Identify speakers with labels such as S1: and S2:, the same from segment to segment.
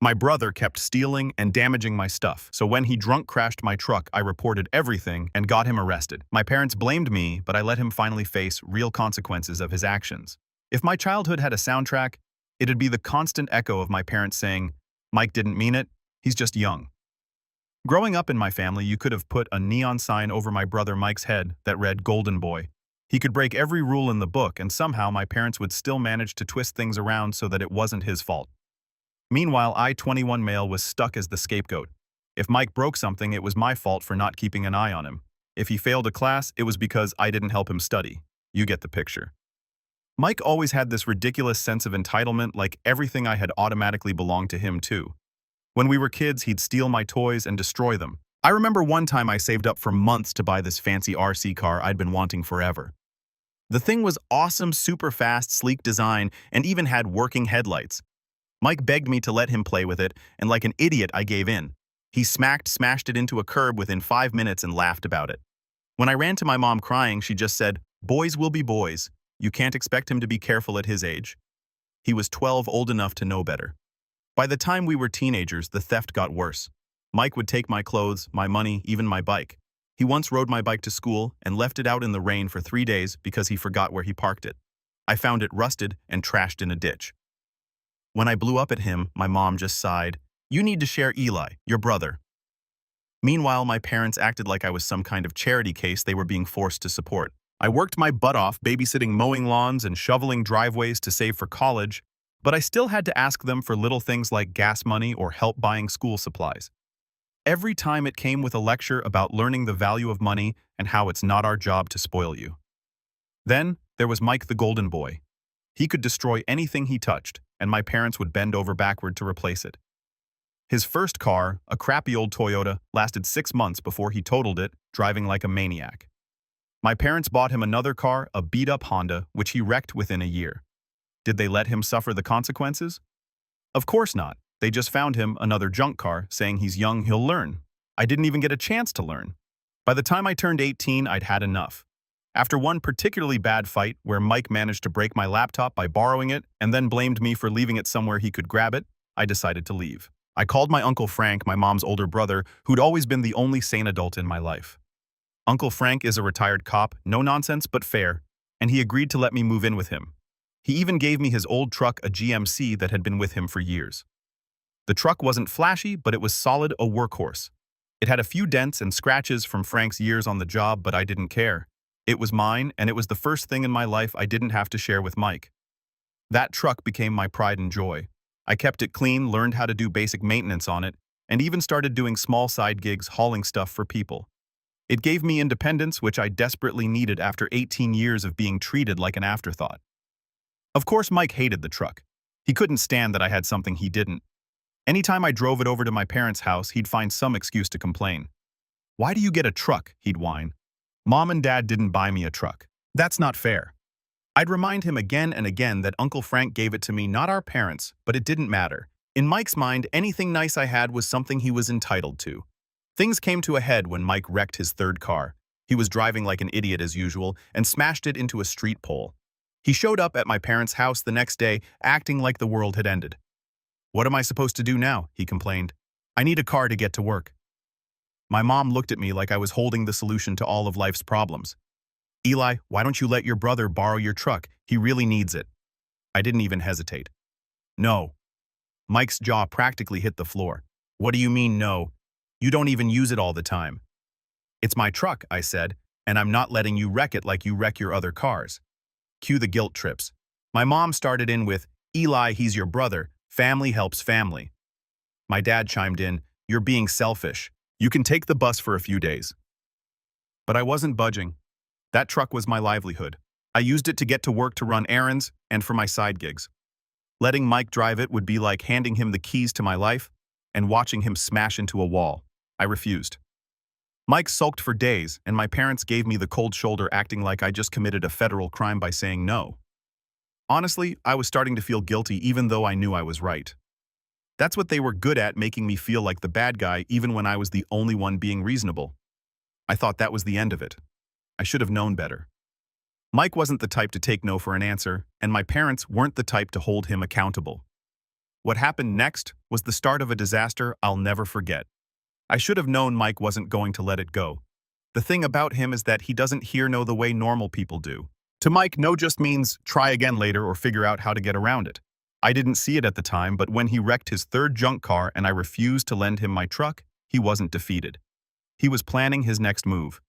S1: My brother kept stealing and damaging my stuff, so when he drunk crashed my truck, I reported everything and got him arrested. My parents blamed me, but I let him finally face real consequences of his actions. If my childhood had a soundtrack, it'd be the constant echo of my parents saying, "Mike didn't mean it, he's just young." Growing up in my family, you could have put a neon sign over my brother Mike's head that read "Golden Boy." He could break every rule in the book, and somehow my parents would still manage to twist things around so that it wasn't his fault. Meanwhile, I, 21 male, was stuck as the scapegoat. If Mike broke something, it was my fault for not keeping an eye on him. If he failed a class, it was because I didn't help him study. You get the picture. Mike always had this ridiculous sense of entitlement, like everything I had automatically belonged to him too. When we were kids, he'd steal my toys and destroy them. I remember one time I saved up for months to buy this fancy RC car I'd been wanting forever. The thing was awesome, super fast, sleek design, and even had working headlights. Mike begged me to let him play with it, and like an idiot, I gave in. He smashed it into a curb within 5 minutes and laughed about it. When I ran to my mom crying, she just said, "Boys will be boys. You can't expect him to be careful at his age." He was 12, old enough to know better. By the time we were teenagers, the theft got worse. Mike would take my clothes, my money, even my bike. He once rode my bike to school and left it out in the rain for 3 days because he forgot where he parked it. I found it rusted and trashed in a ditch. When I blew up at him, my mom just sighed, "You need to share Eli, your brother." Meanwhile, my parents acted like I was some kind of charity case they were being forced to support. I worked my butt off babysitting mowing lawns and shoveling driveways to save for college, but I still had to ask them for little things like gas money or help buying school supplies. Every time it came with a lecture about learning the value of money and how it's not our job to spoil you. Then, there was Mike the Golden Boy. He could destroy anything he touched, and my parents would bend over backward to replace it. His first car, a crappy old Toyota, lasted 6 months before he totaled it, driving like a maniac. My parents bought him another car, a beat-up Honda, which he wrecked within a year. Did they let him suffer the consequences? Of course not. They just found him another junk car, saying he's young, he'll learn. I didn't even get a chance to learn. By the time I turned 18, I'd had enough. After one particularly bad fight where Mike managed to break my laptop by borrowing it and then blamed me for leaving it somewhere he could grab it, I decided to leave. I called my Uncle Frank, my mom's older brother, who'd always been the only sane adult in my life. Uncle Frank is a retired cop, no nonsense but fair, and he agreed to let me move in with him. He even gave me his old truck, a GMC that had been with him for years. The truck wasn't flashy, but it was solid, a workhorse. It had a few dents and scratches from Frank's years on the job, but I didn't care. It was mine, and it was the first thing in my life I didn't have to share with Mike. That truck became my pride and joy. I kept it clean, learned how to do basic maintenance on it, and even started doing small side gigs hauling stuff for people. It gave me independence, which I desperately needed after 18 years of being treated like an afterthought. Of course, Mike hated the truck. He couldn't stand that I had something he didn't. Anytime I drove it over to my parents' house, he'd find some excuse to complain. "Why do you get a truck?" he'd whine. "Mom and Dad didn't buy me a truck. That's not fair." I'd remind him again and again that Uncle Frank gave it to me, not our parents, but it didn't matter. In Mike's mind, anything nice I had was something he was entitled to. Things came to a head when Mike wrecked his third car. He was driving like an idiot as usual and smashed it into a street pole. He showed up at my parents' house the next day, acting like the world had ended. "What am I supposed to do now?" he complained. "I need a car to get to work." My mom looked at me like I was holding the solution to all of life's problems. "Eli, why don't you let your brother borrow your truck? He really needs it." I didn't even hesitate. "No." Mike's jaw practically hit the floor. "What do you mean, no? You don't even use it all the time." "It's my truck," I said, "and I'm not letting you wreck it like you wreck your other cars." Cue the guilt trips. My mom started in with, "Eli, he's your brother. Family helps family." My dad chimed in, "You're being selfish. You can take the bus for a few days." But I wasn't budging. That truck was my livelihood. I used it to get to work, to run errands, and for my side gigs. Letting Mike drive it would be like handing him the keys to my life and watching him smash into a wall. I refused. Mike sulked for days, and my parents gave me the cold shoulder, acting like I just committed a federal crime by saying no. Honestly, I was starting to feel guilty even though I knew I was right. That's what they were good at, making me feel like the bad guy even when I was the only one being reasonable. I thought that was the end of it. I should have known better. Mike wasn't the type to take no for an answer, and my parents weren't the type to hold him accountable. What happened next was the start of a disaster I'll never forget. I should have known Mike wasn't going to let it go. The thing about him is that he doesn't hear no the way normal people do. To Mike, no just means try again later or figure out how to get around it. I didn't see it at the time, but when he wrecked his third junk car and I refused to lend him my truck, he wasn't defeated. He was planning his next move.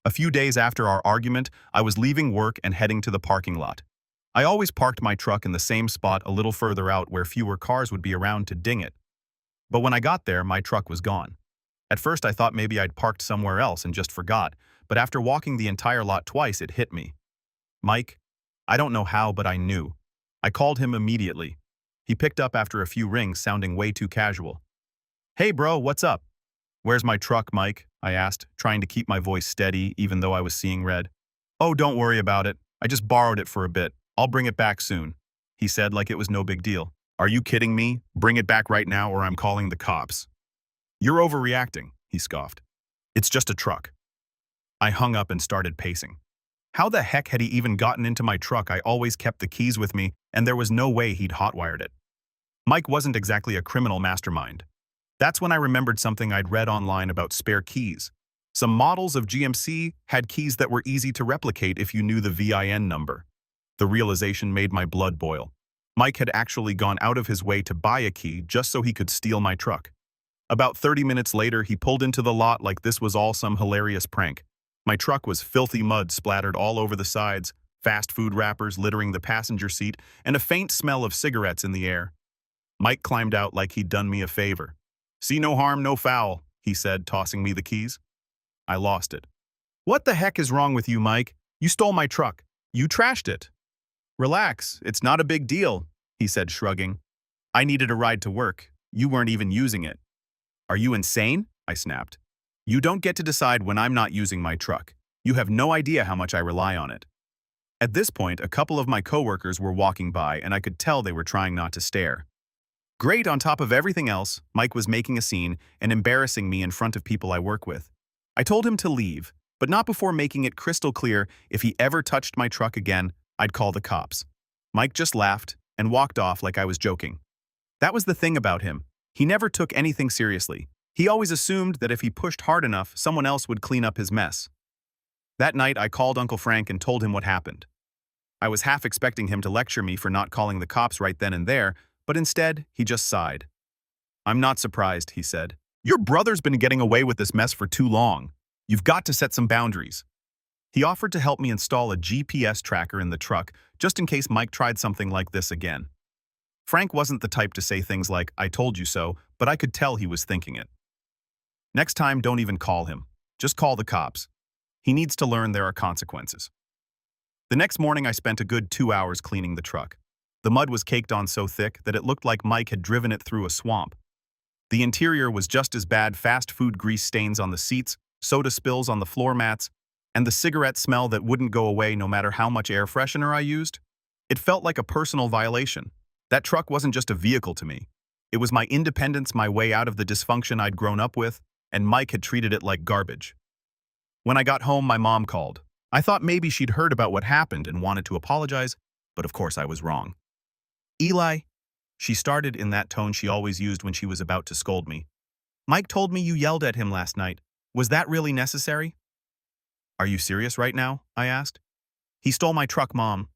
S1: A few days after our argument, I was leaving work and heading to the parking lot. I always parked my truck in the same spot a little further out where fewer cars would be around to ding it. But when I got there, my truck was gone. At first I thought maybe I'd parked somewhere else and just forgot, but after walking the entire lot twice it hit me. Mike, I don't know how, but I knew. I called him immediately. He picked up after a few rings, sounding way too casual. "Hey bro, what's up?" "Where's my truck, Mike?" I asked, trying to keep my voice steady even though I was seeing red. "Oh, don't worry about it. I just borrowed it for a bit. I'll bring it back soon," he said like it was no big deal. "Are you kidding me? Bring it back right now or I'm calling the cops." "You're overreacting," he scoffed. "It's just a truck." I hung up and started pacing. How the heck had he even gotten into my truck? I always kept the keys with me, and there was no way he'd hotwired it. Mike wasn't exactly a criminal mastermind. That's when I remembered something I'd read online about spare keys. Some models of GMC had keys that were easy to replicate if you knew the VIN number. The realization made my blood boil. Mike had actually gone out of his way to buy a key just so he could steal my truck. About 30 minutes later, he pulled into the lot like this was all some hilarious prank. My truck was filthy mud splattered all over the sides, fast food wrappers littering the passenger seat, and a faint smell of cigarettes in the air. Mike climbed out like he'd done me a favor. "See no harm, no foul," he said, tossing me the keys. I lost it. "What the heck is wrong with you, Mike? You stole my truck. You trashed it." "Relax, it's not a big deal," he said, shrugging. "I needed a ride to work. You weren't even using it." "Are you insane?" I snapped. "You don't get to decide when I'm not using my truck. You have no idea how much I rely on it." At this point, a couple of my coworkers were walking by and I could tell they were trying not to stare. Great, on top of everything else, Mike was making a scene and embarrassing me in front of people I work with. I told him to leave, but not before making it crystal clear if he ever touched my truck again, I'd call the cops. Mike just laughed and walked off like I was joking. That was the thing about him. He never took anything seriously. He always assumed that if he pushed hard enough, someone else would clean up his mess. That night, I called Uncle Frank and told him what happened. I was half expecting him to lecture me for not calling the cops right then and there, but instead, he just sighed. "I'm not surprised," he said. "Your brother's been getting away with this mess for too long. You've got to set some boundaries." He offered to help me install a GPS tracker in the truck, just in case Mike tried something like this again. Frank wasn't the type to say things like, "I told you so," but I could tell he was thinking it. Next time, don't even call him. Just call the cops. He needs to learn there are consequences. The next morning, I spent a good 2 hours cleaning the truck. The mud was caked on so thick that it looked like Mike had driven it through a swamp. The interior was just as bad: fast food grease stains on the seats, soda spills on the floor mats, and the cigarette smell that wouldn't go away no matter how much air freshener I used. It felt like a personal violation. That truck wasn't just a vehicle to me. It was my independence, my way out of the dysfunction I'd grown up with, and Mike had treated it like garbage. When I got home, my mom called. I thought maybe she'd heard about what happened and wanted to apologize, but of course I was wrong. "Eli," she started in that tone she always used when she was about to scold me. "Mike told me you yelled at him last night. Was that really necessary?" "Are you serious right now?" I asked. "He stole my truck, Mom."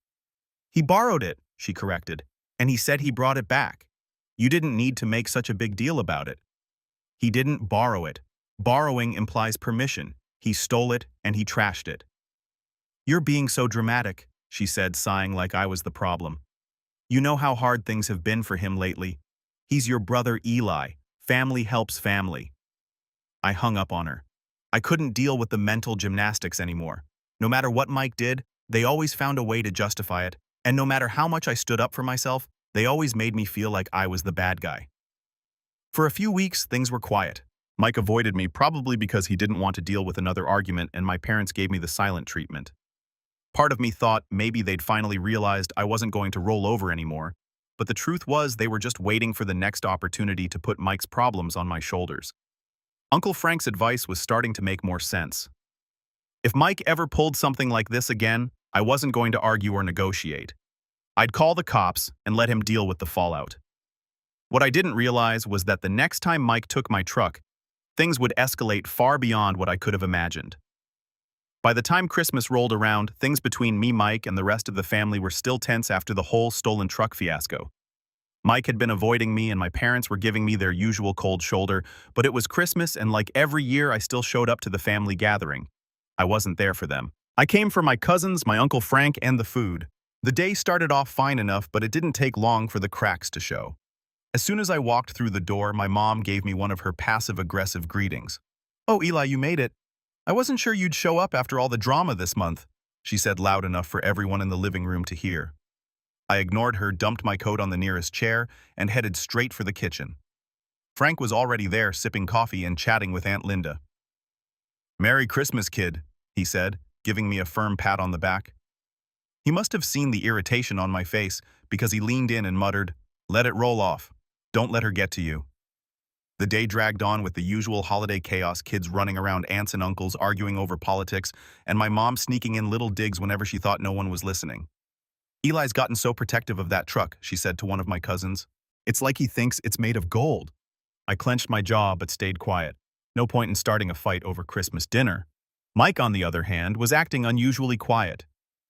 S1: "He borrowed it," she corrected, "and he said he brought it back. You didn't need to make such a big deal about it." "He didn't borrow it. Borrowing implies permission. He stole it and he trashed it." "You're being so dramatic," she said, sighing like I was the problem. "You know how hard things have been for him lately. He's your brother Eli. Family helps family." I hung up on her. I couldn't deal with the mental gymnastics anymore. No matter what Mike did, they always found a way to justify it, and no matter how much I stood up for myself, they always made me feel like I was the bad guy. For a few weeks, things were quiet. Mike avoided me probably because he didn't want to deal with another argument, and my parents gave me the silent treatment. Part of me thought maybe they'd finally realized I wasn't going to roll over anymore, but the truth was they were just waiting for the next opportunity to put Mike's problems on my shoulders. Uncle Frank's advice was starting to make more sense. If Mike ever pulled something like this again, I wasn't going to argue or negotiate. I'd call the cops and let him deal with the fallout. What I didn't realize was that the next time Mike took my truck, things would escalate far beyond what I could have imagined. By the time Christmas rolled around, things between me, Mike, and the rest of the family were still tense after the whole stolen truck fiasco. Mike had been avoiding me and my parents were giving me their usual cold shoulder, but it was Christmas and like every year I still showed up to the family gathering. I wasn't there for them. I came for my cousins, my Uncle Frank, and the food. The day started off fine enough, but it didn't take long for the cracks to show. As soon as I walked through the door, my mom gave me one of her passive-aggressive greetings. "Oh, Eli, you made it. I wasn't sure you'd show up after all the drama this month," she said loud enough for everyone in the living room to hear. I ignored her, dumped my coat on the nearest chair, and headed straight for the kitchen. Frank was already there, sipping coffee and chatting with Aunt Linda. "Merry Christmas, kid," he said, giving me a firm pat on the back. He must have seen the irritation on my face because he leaned in and muttered, "Let it roll off. Don't let her get to you." The day dragged on with the usual holiday chaos, kids running around aunts and uncles arguing over politics, and my mom sneaking in little digs whenever she thought no one was listening. "Eli's gotten so protective of that truck," she said to one of my cousins. "It's like he thinks it's made of gold." I clenched my jaw but stayed quiet. No point in starting a fight over Christmas dinner. Mike, on the other hand, was acting unusually quiet.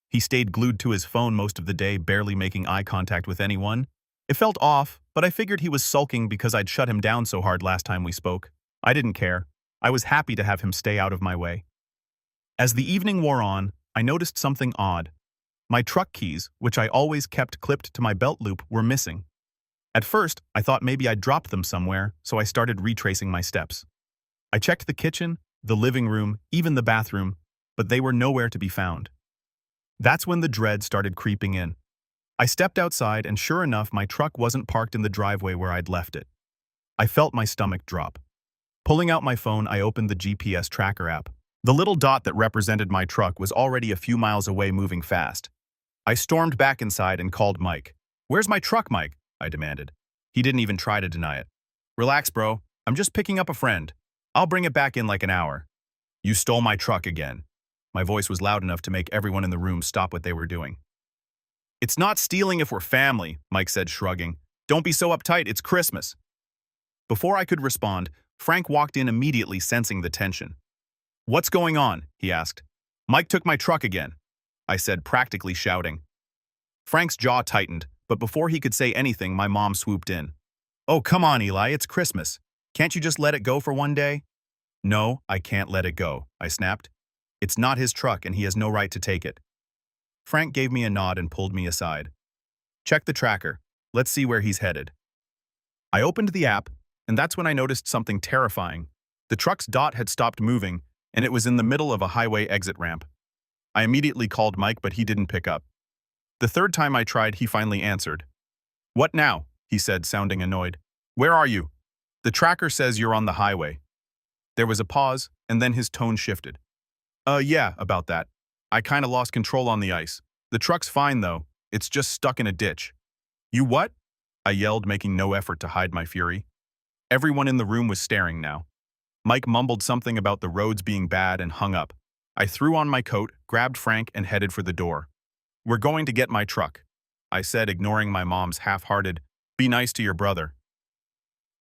S1: He stayed glued to his phone most of the day, barely making eye contact with anyone. It felt off, but I figured he was sulking because I'd shut him down so hard last time we spoke. I didn't care. I was happy to have him stay out of my way. As the evening wore on, I noticed something odd. My truck keys, which I always kept clipped to my belt loop, were missing. At first, I thought maybe I'd dropped them somewhere, so I started retracing my steps. I checked the kitchen, the living room, even the bathroom, but they were nowhere to be found. That's when the dread started creeping in. I stepped outside, and sure enough, my truck wasn't parked in the driveway where I'd left it. I felt my stomach drop. Pulling out my phone, I opened the GPS tracker app. The little dot that represented my truck was already a few miles away, moving fast. I stormed back inside and called Mike. "Where's my truck, Mike?" I demanded. He didn't even try to deny it. "Relax, bro. I'm just picking up a friend. I'll bring it back in like an hour." "You stole my truck again." My voice was loud enough to make everyone in the room stop what they were doing. "It's not stealing if we're family," Mike said, shrugging. "Don't be so uptight, it's Christmas." Before I could respond, Frank walked in immediately, sensing the tension. "What's going on?" he asked. "Mike took my truck again," I said, practically shouting. Frank's jaw tightened, but before he could say anything, my mom swooped in. "Oh, come on, Eli, it's Christmas. Can't you just let it go for one day?" "No, I can't let it go," I snapped. "It's not his truck and he has no right to take it." Frank gave me a nod and pulled me aside. "Check the tracker. Let's see where he's headed." I opened the app, and that's when I noticed something terrifying. The truck's dot had stopped moving, and it was in the middle of a highway exit ramp. I immediately called Mike, but he didn't pick up. The third time I tried, he finally answered. "What now?" he said, sounding annoyed. "Where are you?" "The tracker says you're on the highway." There was a pause, and then his tone shifted. Yeah, about that. I kinda lost control on the ice. The truck's fine, though. It's just stuck in a ditch." "You what?" I yelled, making no effort to hide my fury. Everyone in the room was staring now. Mike mumbled something about the roads being bad and hung up. I threw on my coat, grabbed Frank, and headed for the door. "We're going to get my truck," I said, ignoring my mom's half-hearted, "Be nice to your brother."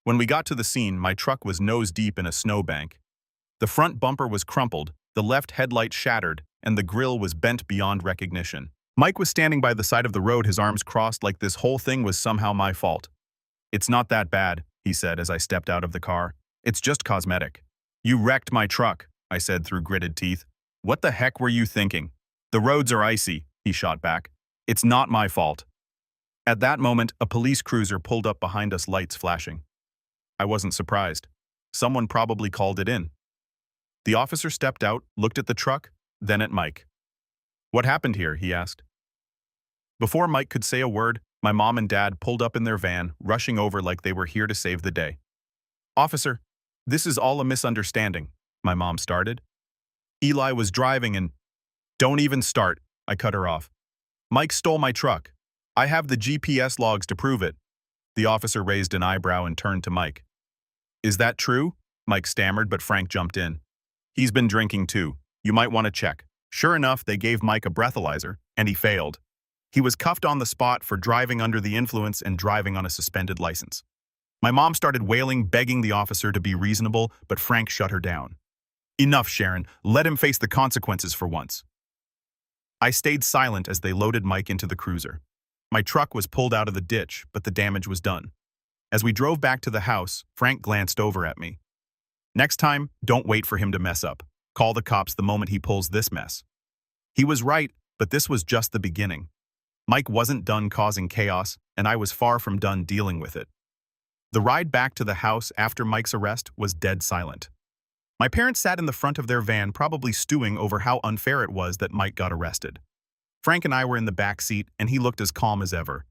S1: When we got to the scene, my truck was nose-deep in a snowbank. The front bumper was crumpled, the left headlight shattered, and the grille was bent beyond recognition. Mike was standing by the side of the road, his arms crossed like this whole thing was somehow my fault. "It's not that bad," he said as I stepped out of the car. "It's just cosmetic." "You wrecked my truck," I said through gritted teeth. "What the heck were you thinking?" "The roads are icy," he shot back. "It's not my fault." At that moment, a police cruiser pulled up behind us, lights flashing. I wasn't surprised. Someone probably called it in. The officer stepped out, looked at the truck, then at Mike. "What happened here?" he asked. Before Mike could say a word, my mom and dad pulled up in their van, rushing over like they were here to save the day. "Officer, this is all a misunderstanding," my mom started. "Eli was driving and—" "Don't even start," I cut her off. "Mike stole my truck. I have the GPS logs to prove it." The officer raised an eyebrow and turned to Mike. "Is that true?" Mike stammered, but Frank jumped in. "He's been drinking too. You might want to check." Sure enough, they gave Mike a breathalyzer, and he failed. He was cuffed on the spot for driving under the influence and driving on a suspended license. My mom started wailing, begging the officer to be reasonable, but Frank shut her down. Enough, Sharon. Let him face the consequences for once. I stayed silent as they loaded Mike into the cruiser. My truck was pulled out of the ditch, but the damage was done. As we drove back to the house, Frank glanced over at me. Next time, don't wait for him to mess up. Call the cops the moment he pulls this mess. He was right, but this was just the beginning. Mike wasn't done causing chaos, and I was far from done dealing with it. The ride back to the house after Mike's arrest was dead silent. My parents sat in the front of their van, probably stewing over how unfair it was that Mike got arrested. Frank and I were in the back seat, and he looked as calm as ever.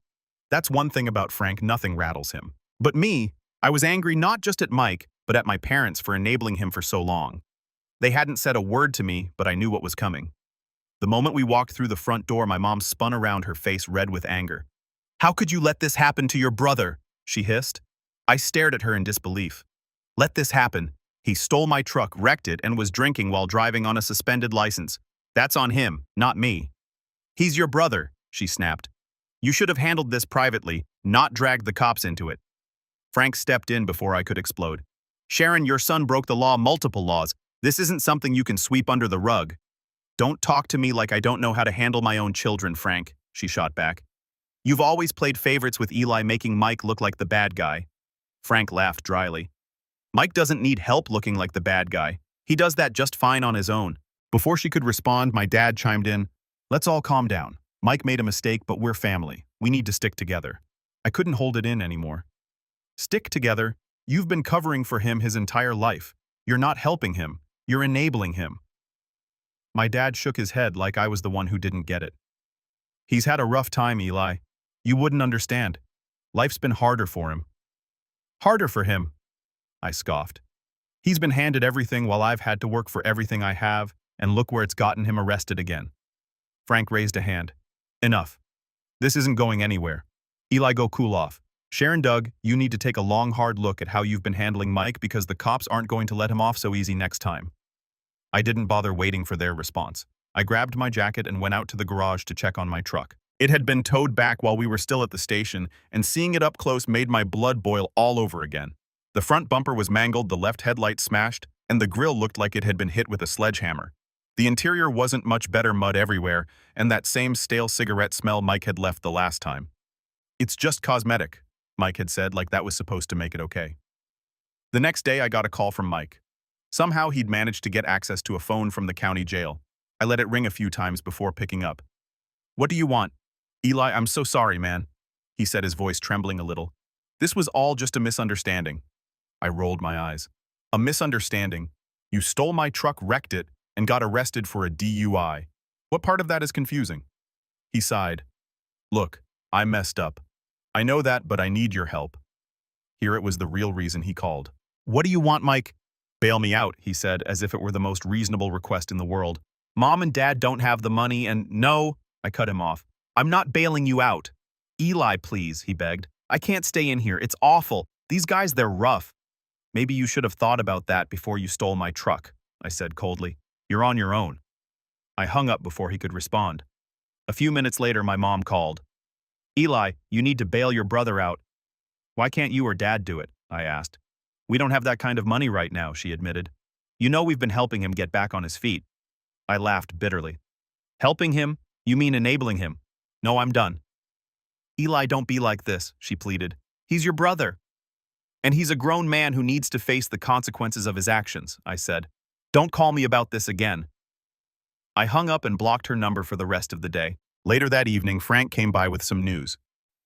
S1: That's one thing about Frank, nothing rattles him. But me, I was angry not just at Mike, but at my parents for enabling him for so long. They hadn't said a word to me, but I knew what was coming. The moment we walked through the front door, my mom spun around, her face red with anger. "How could you let this happen to your brother?" she hissed. I stared at her in disbelief. "Let this happen? He stole my truck, wrecked it, and was drinking while driving on a suspended license. That's on him, not me." "He's your brother," she snapped. "You should have handled this privately, not dragged the cops into it." Frank stepped in before I could explode. "Sharon, your son broke the law, multiple laws. This isn't something you can sweep under the rug." "Don't talk to me like I don't know how to handle my own children, Frank," she shot back. "You've always played favorites with Eli, making Mike look like the bad guy." Frank laughed dryly. "Mike doesn't need help looking like the bad guy. He does that just fine on his own." Before she could respond, my dad chimed in. "Let's all calm down. Mike made a mistake, but we're family. We need to stick together." I couldn't hold it in anymore. "Stick together? You've been covering for him his entire life. You're not helping him. You're enabling him." My dad shook his head like I was the one who didn't get it. "He's had a rough time, Eli. You wouldn't understand. Life's been harder for him." "Harder for him?" I scoffed. "He's been handed everything while I've had to work for everything I have, and look where it's gotten him arrested again." Frank raised a hand. "Enough. This isn't going anywhere. Eli, go cool off. Sharon, Doug, you need to take a long, hard look at how you've been handling Mike, because the cops aren't going to let him off so easy next time." I didn't bother waiting for their response. I grabbed my jacket and went out to the garage to check on my truck. It had been towed back while we were still at the station, and seeing it up close made my blood boil all over again. The front bumper was mangled, the left headlight smashed, and the grille looked like it had been hit with a sledgehammer. The interior wasn't much better, mud everywhere, and that same stale cigarette smell Mike had left the last time. "It's just cosmetic," Mike had said, like that was supposed to make it okay. The next day I got a call from Mike. Somehow he'd managed to get access to a phone from the county jail. I let it ring a few times before picking up. "What do you want?" "Eli, I'm so sorry, man," he said, his voice trembling a little. "This was all just a misunderstanding." I rolled my eyes. "A misunderstanding? You stole my truck, wrecked it, and got arrested for a DUI. What part of that is confusing?" He sighed. "Look, I messed up. I know that, but I need your help." Here it was the real reason he called. "What do you want, Mike?" "Bail me out," he said, as if it were the most reasonable request in the world. "Mom and Dad don't have the money, and no," I cut him off. "I'm not bailing you out." "Eli, please," he begged. "I can't stay in here. It's awful. These guys, they're rough." "Maybe you should have thought about that before you stole my truck," I said coldly. "You're on your own." I hung up before he could respond. A few minutes later, my mom called. "Eli, you need to bail your brother out." "Why can't you or Dad do it?" I asked. "We don't have that kind of money right now," she admitted. "You know we've been helping him get back on his feet." I laughed bitterly. "Helping him? You mean enabling him? No, I'm done." "Eli, don't be like this," she pleaded. "He's your brother." "And he's a grown man who needs to face the consequences of his actions," I said. "Don't call me about this again." I hung up and blocked her number for the rest of the day. Later that evening, Frank came by with some news.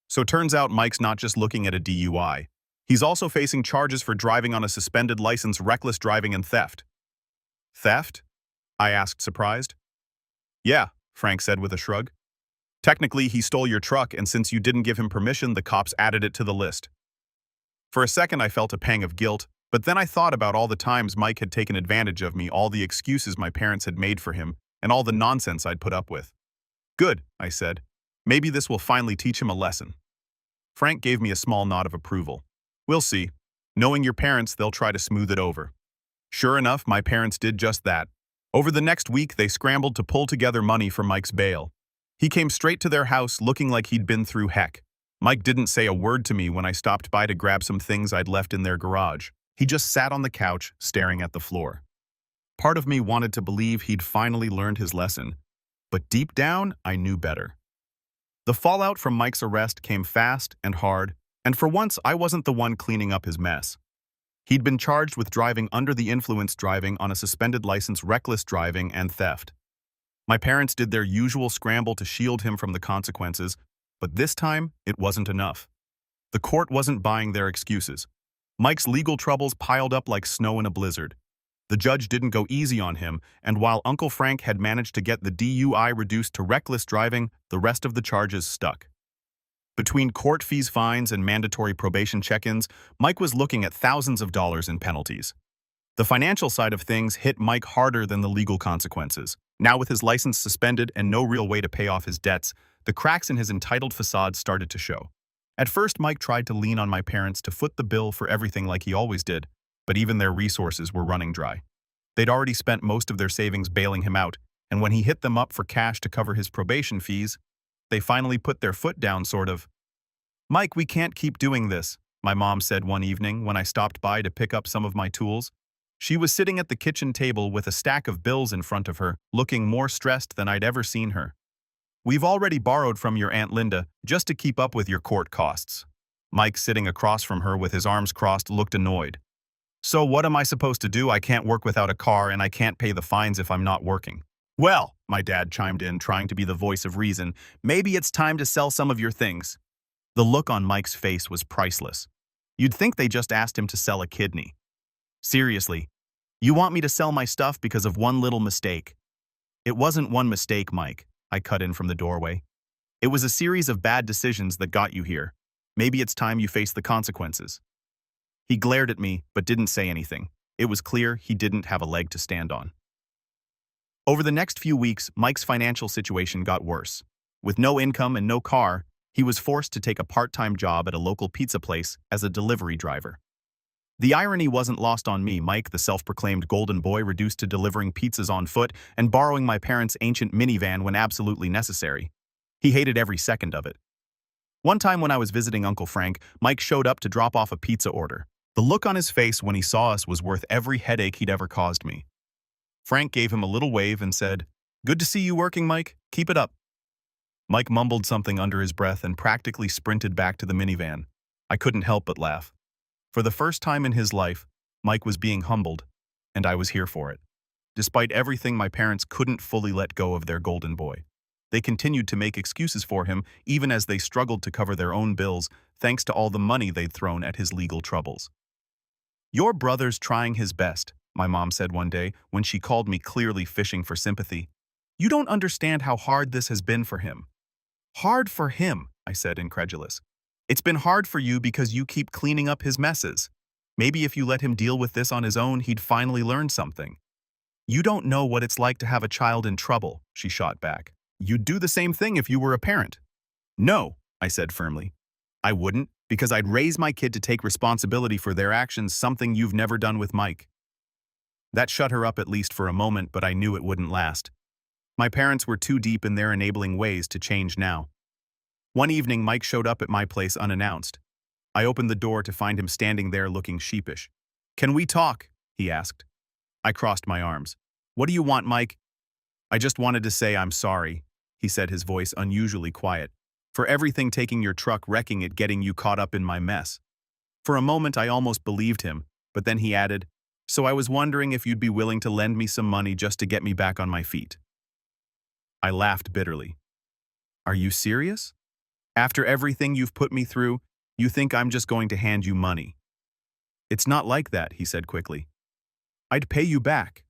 S1: So turns out Mike's not just looking at a DUI. He's also facing charges for driving on a suspended license, reckless driving, and theft. "Theft?" I asked, surprised. "Yeah," Frank said with a shrug. "Technically, he stole your truck, and since you didn't give him permission, the cops added it to the list." For a second, I felt a pang of guilt, but then I thought about all the times Mike had taken advantage of me, all the excuses my parents had made for him, and all the nonsense I'd put up with. "Good," I said. "Maybe this will finally teach him a lesson." Frank gave me a small nod of approval. "We'll see. Knowing your parents, they'll try to smooth it over." Sure enough, my parents did just that. Over the next week, they scrambled to pull together money for Mike's bail. He came straight to their house looking like he'd been through heck. Mike didn't say a word to me when I stopped by to grab some things I'd left in their garage. He just sat on the couch, staring at the floor. Part of me wanted to believe he'd finally learned his lesson, but deep down, I knew better. The fallout from Mike's arrest came fast and hard, and for once I wasn't the one cleaning up his mess. He'd been charged with driving under the influence, driving on a suspended license, reckless driving, and theft. My parents did their usual scramble to shield him from the consequences, but this time it wasn't enough. The court wasn't buying their excuses. Mike's legal troubles piled up like snow in a blizzard. The judge didn't go easy on him, and while Uncle Frank had managed to get the DUI reduced to reckless driving, the rest of the charges stuck. Between court fees, fines, and mandatory probation check-ins, Mike was looking at thousands of dollars in penalties. The financial side of things hit Mike harder than the legal consequences. Now with his license suspended and no real way to pay off his debts, the cracks in his entitled facade started to show. At first, Mike tried to lean on my parents to foot the bill for everything like he always did, but even their resources were running dry. They'd already spent most of their savings bailing him out, and when he hit them up for cash to cover his probation fees, they finally put their foot down, sort of. "Mike, we can't keep doing this," my mom said one evening when I stopped by to pick up some of my tools. She was sitting at the kitchen table with a stack of bills in front of her, looking more stressed than I'd ever seen her. "We've already borrowed from your Aunt Linda just to keep up with your court costs." Mike, sitting across from her with his arms crossed, looked annoyed. "So what am I supposed to do? I can't work without a car and I can't pay the fines if I'm not working." "Well," my dad chimed in, trying to be the voice of reason, "maybe it's time to sell some of your things." The look on Mike's face was priceless. You'd think they just asked him to sell a kidney. "Seriously, you want me to sell my stuff because of one little mistake?" "It wasn't one mistake, Mike," I cut in from the doorway. "It was a series of bad decisions that got you here. Maybe it's time you face the consequences." He glared at me, but didn't say anything. It was clear he didn't have a leg to stand on. Over the next few weeks, Mike's financial situation got worse. With no income and no car, he was forced to take a part-time job at a local pizza place as a delivery driver. The irony wasn't lost on me. Mike, the self-proclaimed golden boy, reduced to delivering pizzas on foot and borrowing my parents' ancient minivan when absolutely necessary. He hated every second of it. One time when I was visiting Uncle Frank, Mike showed up to drop off a pizza order. The look on his face when he saw us was worth every headache he'd ever caused me. Frank gave him a little wave and said, "Good to see you working, Mike. Keep it up." Mike mumbled something under his breath and practically sprinted back to the minivan. I couldn't help but laugh. For the first time in his life, Mike was being humbled, and I was here for it. Despite everything, my parents couldn't fully let go of their golden boy. They continued to make excuses for him, even as they struggled to cover their own bills, thanks to all the money they'd thrown at his legal troubles. "Your brother's trying his best," my mom said one day when she called me, clearly fishing for sympathy. "You don't understand how hard this has been for him." "Hard for him," I said, incredulous. "It's been hard for you because you keep cleaning up his messes. Maybe if you let him deal with this on his own, he'd finally learn something." "You don't know what it's like to have a child in trouble," she shot back. "You'd do the same thing if you were a parent." "No," I said firmly. "I wouldn't, because I'd raise my kid to take responsibility for their actions, something you've never done with Mike." That shut her up at least for a moment, but I knew it wouldn't last. My parents were too deep in their enabling ways to change now. One evening, Mike showed up at my place unannounced. I opened the door to find him standing there looking sheepish. "Can we talk?" he asked. I crossed my arms. "What do you want, Mike?" "I just wanted to say I'm sorry," he said, his voice unusually quiet, "for everything, taking your truck, wrecking it, getting you caught up in my mess." For a moment, I almost believed him, but then he added, "So I was wondering if you'd be willing to lend me some money just to get me back on my feet." I laughed bitterly. "Are you serious? After everything you've put me through, you think I'm just going to hand you money?" "It's not like that," he said quickly. "I'd pay you back."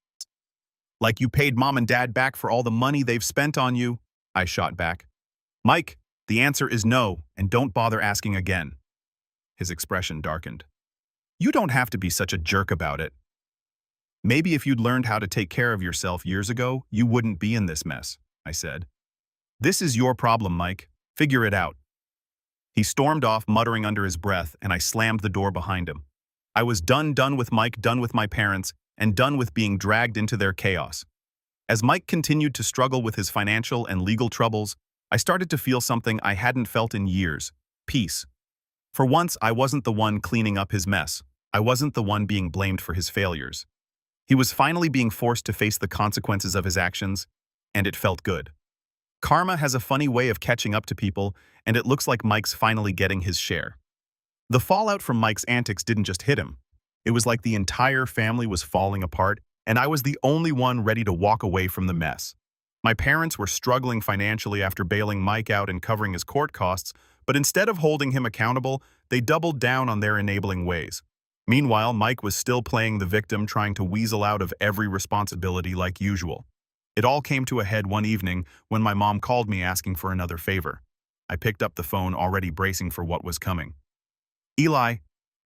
S1: "Like you paid Mom and Dad back for all the money they've spent on you?" I shot back. "Mike, the answer is no, and don't bother asking again." His expression darkened. "You don't have to be such a jerk about it. Maybe if you'd learned how to take care of yourself years ago, you wouldn't be in this mess," I said. "This is your problem, Mike. Figure it out." He stormed off, muttering under his breath, and I slammed the door behind him. I was done with Mike, done with my parents, and done with being dragged into their chaos. As Mike continued to struggle with his financial and legal troubles, I started to feel something I hadn't felt in years: Peace. For once, I wasn't the one cleaning up his mess. I wasn't the one being blamed for his failures. He was finally being forced to face the consequences of his actions, and it felt good. Karma has a funny way of catching up to people, and it looks like Mike's finally getting his share. The fallout from Mike's antics didn't just hit him. It was like the entire family was falling apart, and I was the only one ready to walk away from the mess. My parents were struggling financially after bailing Mike out and covering his court costs, but instead of holding him accountable, they doubled down on their enabling ways. Meanwhile, Mike was still playing the victim, trying to weasel out of every responsibility like usual. It all came to a head one evening when my mom called me asking for another favor. I picked up the phone, already bracing for what was coming. "Eli,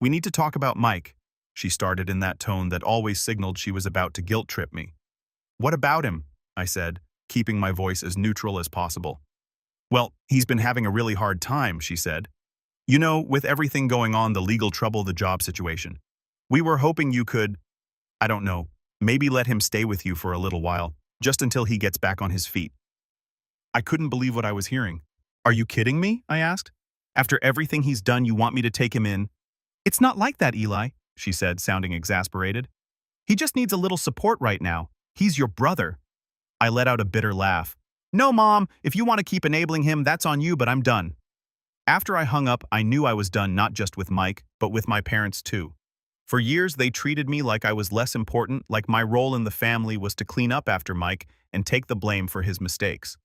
S1: we need to talk about Mike," she started in that tone that always signaled she was about to guilt trip me. "What about him?" I said, keeping my voice as neutral as possible. "Well, he's been having a really hard time," she said. "You know, with everything going on, the legal trouble, the job situation. We were hoping you could, I don't know, maybe let him stay with you for a little while, just until he gets back on his feet." I couldn't believe what I was hearing. "Are you kidding me?" I asked. "After everything he's done, you want me to take him in?" "It's not like that, Eli," she said, sounding exasperated. "He just needs a little support right now. He's your brother." I let out a bitter laugh. "No, Mom, if you want to keep enabling him, that's on you, but I'm done." After I hung up, I knew I was done not just with Mike, but with my parents too. For years, they treated me like I was less important, like my role in the family was to clean up after Mike and take the blame for his mistakes.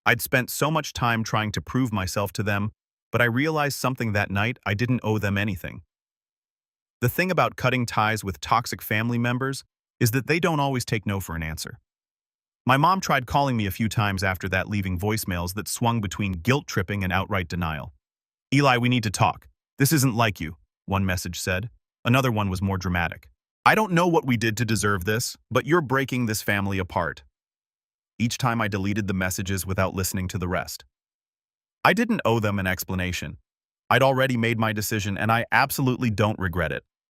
S1: I'd spent so much time trying to prove myself to them, but I realized something that night: I didn't owe them anything. The thing about cutting ties with toxic family members is that they don't always take no for an answer. My mom tried calling me a few times after that, leaving voicemails that swung between guilt-tripping and outright denial. "Eli, we need to talk. This isn't like you," one message said. Another one was more dramatic. "I don't know what we did to deserve this, but you're breaking this family apart." Each time I deleted the messages without listening to the rest. I didn't owe them an explanation. I'd already made my decision, and I absolutely don't regret it.